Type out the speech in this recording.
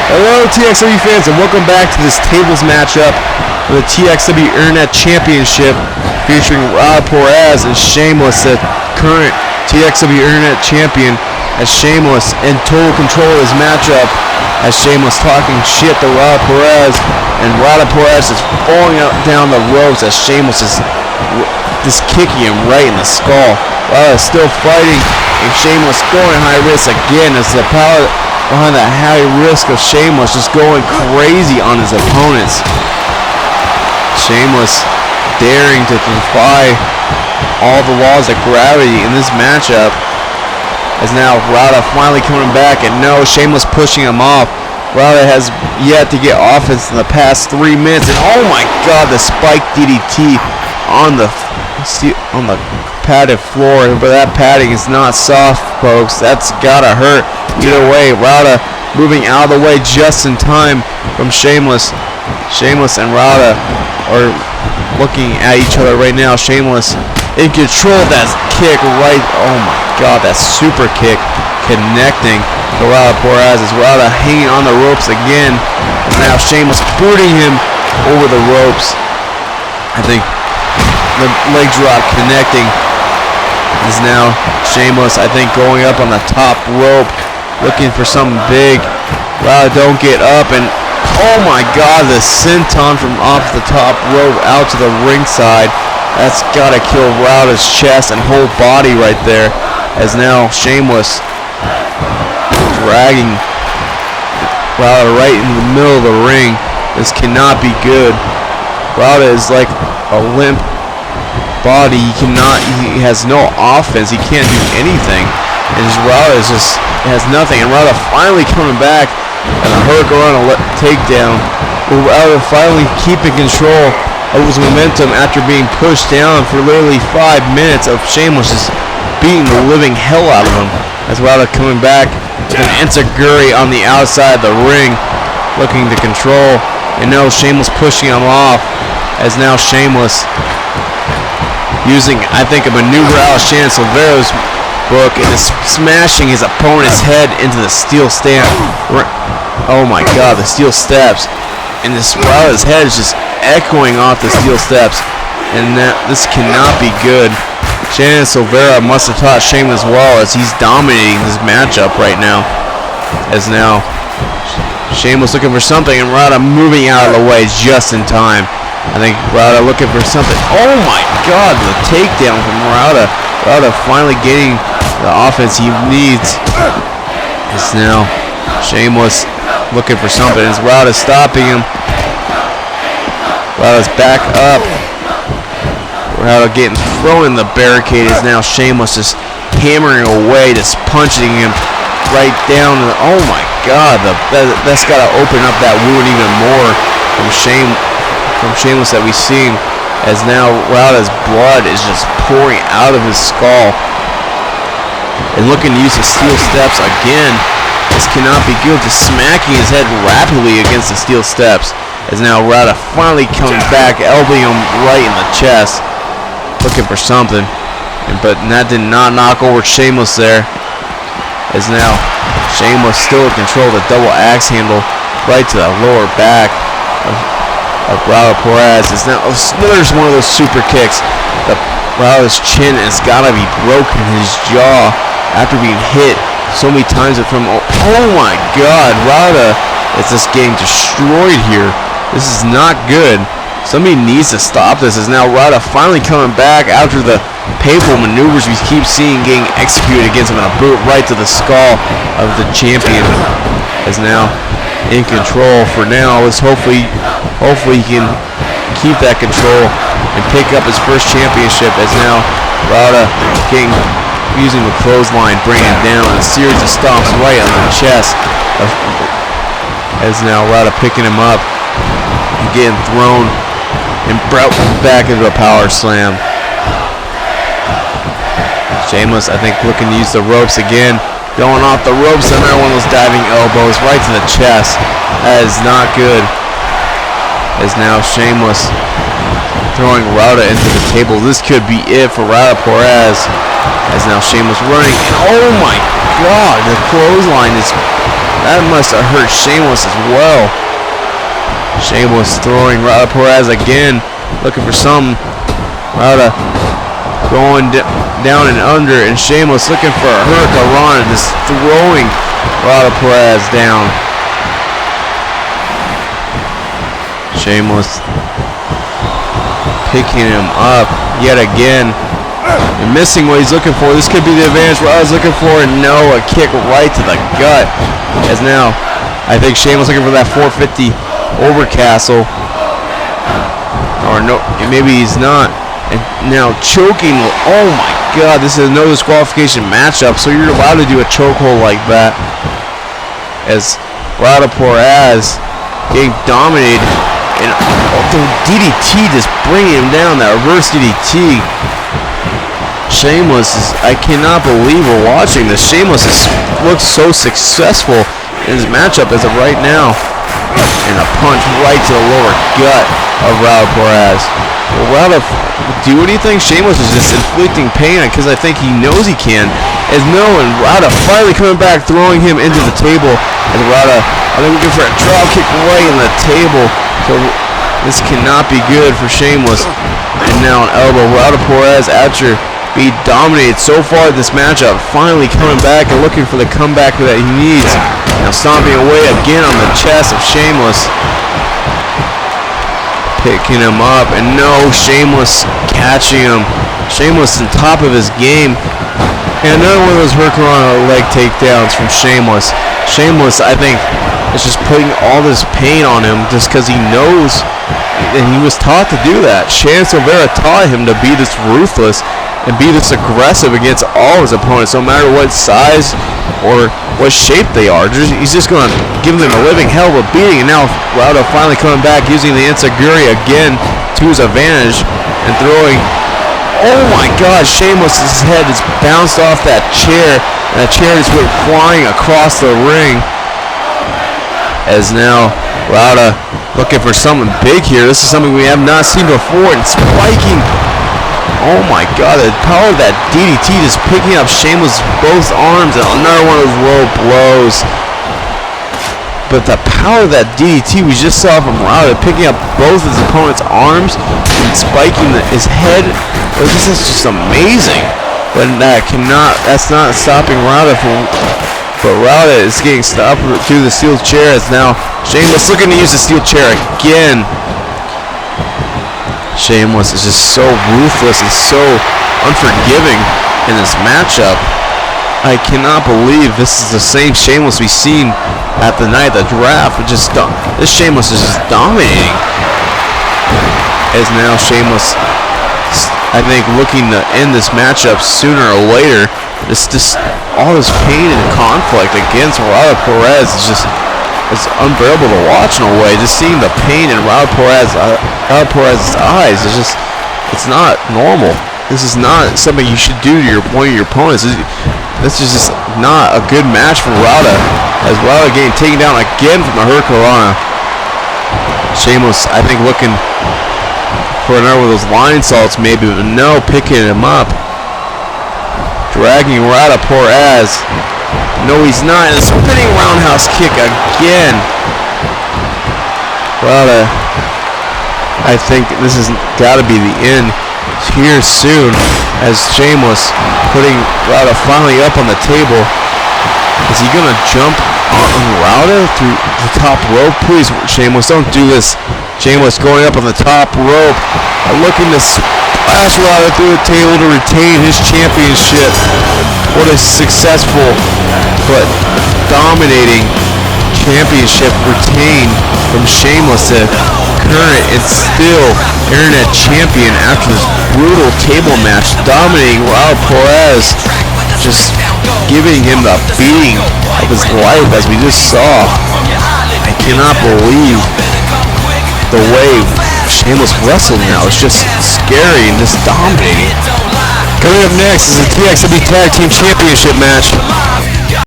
Hello TXW fans and welcome back to this tables matchup for the TXW Internet Championship featuring Rob Perez and Shameless, the current TXW Internet Champion, as Shameless in total control of his matchup, as Shameless talking shit to Rob Perez, and Rob Perez is falling down the ropes as Shameless is just kicking him right in the skull. Rob is still fighting and Shameless going high risk again as the power behind that high risk of Shameless just going crazy on his opponents. Shameless daring to defy all the laws of gravity in this matchup, as now Rada finally coming back, and no, Shameless pushing him off. Rada has yet to get offense in the past 3 minutes, and oh my god, the spike DDT on the padded floor, but that padding is not soft, folks. That's gotta hurt. Either way, Rada moving out of the way just in time from Shameless. Shameless and Rada are looking at each other right now. Shameless in control of that kick right. Oh my god, that super kick connecting to Rada Perez as Rada hanging on the ropes again. And now Shameless booting him over the ropes. I think the leg drop connecting is now Shameless, I think, going up on the top rope, looking for something big. Rada don't get up, and oh my god, the senton from off the top rope out to the ringside. That's gotta kill Rada's chest and whole body right there, as now Shameless dragging Rada right in the middle of the ring. This cannot be good. Rada is like a limp body. He has no offense. He can't do anything, and Rada has nothing. And Rada finally coming back, and a hurricanrana takedown. Rada finally keeping control of his momentum after being pushed down for literally 5 minutes of Shameless just beating the living hell out of him. As Rada coming back with an enziguri on the outside of the ring, looking to control, and now Shameless pushing him off, as now Shameless using, I think, a maneuver out of Shannon Silvero's book, and is smashing his opponent's head into the steel stand. Oh my god, the steel steps. And this Rada's head is just echoing off the steel steps. And this cannot be good. Shannon Silvero must have taught Shameless well, as he's dominating this matchup right now. As now Shameless looking for something, and Rada moving out of the way just in time. I think Rada looking for something. Oh my god, the takedown from Rada. Rada finally getting the offense he needs. It's now Shameless looking for something. It's Rada stopping him. Rada's back up. Rada getting thrown in the barricade. Is now Shameless just hammering away, just punching him right down. Oh my god, that's got to open up that wound even more from Shameless that we've seen, as now Rada's blood is just pouring out of his skull, and looking to use his steel steps again. This cannot be good, just smacking his head rapidly against the steel steps, as now Rada finally coming back, elbowing him right in the chest, looking for something, but that did not knock over Shameless there, as now Shameless still in control of the double axe handle right to the lower back of Rada Perez. Is now there's one of those super kicks. Rada's chin has got to be broken, his jaw, after being hit so many times from. Oh my god, Rada is just getting destroyed here. This is not good. Somebody needs to stop this. Is now Rada finally coming back after the painful maneuvers we keep seeing getting executed against him, and a boot right to the skull of the champion. Is now in control for now. Let's hopefully he can keep that control and pick up his first championship, as now Rada using the clothesline, bringing him down, and a series of stomps right on the chest as now Rada picking him up and getting thrown and brought back into a power slam. Shameless, I think, looking to use the ropes again. Going off the ropes, another one of those diving elbows right to the chest. That is not good. As now Shameless throwing Rada into the table. This could be it for Rada Perez. As now Shameless running, and oh my god, the clothesline is That must have hurt Sheamus as well. Sheamus throwing Rada Perez again, looking for something. Rada going down and under, and Sheamus looking for a Hurricane, just throwing Rada Perez down. Sheamus picking him up yet again and missing what he's looking for. This could be the advantage Rada's looking for, and no, a kick right to the gut. As now, I think Sheamus looking for that 450 over Castle. Or no, maybe he's not. And now choking. Oh my God, this is no disqualification matchup, so you're allowed to do a chokehold like that. As Rada Perez getting dominated, and the DDT just bringing him down, that reverse DDT. Sheamus is, I cannot believe we're watching this. Sheamus looks so successful in his matchup as of right now. And a punch right to the lower gut of Rada Perez. Will Rada do anything? Sheamus is just inflicting pain because I think he knows he can. As and Rada finally coming back, throwing him into the table. And Rada, I think looking for a drop kick right in the table. So this cannot be good for Sheamus. And now an elbow. Rada Perez after being dominated so far this matchup, finally coming back and looking for the comeback that he needs. Now stomping away again on the chest of Sheamus. Picking him up, and no, Sheamus catching him. Sheamus on top of his game. And another one of those Hurricane leg takedowns from Sheamus. Sheamus, I think, is just putting all this pain on him just because he knows, and he was taught to do that. Shan Silvera taught him to be this ruthless and be this aggressive against all his opponents, no matter what size or what shape they are. He's just going to give them a living hell of a beating. And now Rada finally coming back, using the Enziguri again to his advantage and throwing. Oh my God, Sheamus' head is bounced off that chair, and the chair just went flying across the ring. As now Rada looking for something big here. This is something we have not seen before, and spiking. Oh my God, the power of that DDT just picking up Sheamus' both arms, and another one of those low blows. But the power of that DDT we just saw from Rada, picking up both his opponent's arms and spiking his head, this is just amazing. But that's not stopping Rada from, but Rada is getting stopped through the steel chair. As now Sheamus looking to use the steel chair again. Sheamus is just so ruthless and so unforgiving in this matchup. I cannot believe this is the same Sheamus we've seen at the night of the draft. This Sheamus is just dominating. As now Sheamus, I think, looking to end this matchup sooner or later. Just all this pain and conflict against Rada Perez is just, it's unbearable to watch in a way. Just seeing the pain in Rada Perez's eyes is just, it's not normal. This is not something you should do to one of your opponents. This is just not a good match for Rada. As Rada getting taken down again from the Hurricane. Sheamus, I think, looking for another one of those line salts maybe, but no, picking him up. Dragging Rada Perez. No, he's not. And a spinning roundhouse kick again. Rada, I think this has got to be the end here soon, as Sheamus putting Rada finally up on the table. Is he gonna jump on Rada through the top rope? Please, Sheamus, don't do this. Sheamus going up on the top rope, looking to splash Rada through the table to retain his championship. What a successful but dominating championship retained from Sheamus, the current and still internet champion, after this brutal table match, dominating Rada Perez, just giving him the beating of his life as we just saw. I cannot believe the way Sheamus wrestling now. It's just scary and just dominating. Coming up next is the TXW Tag Team Championship match.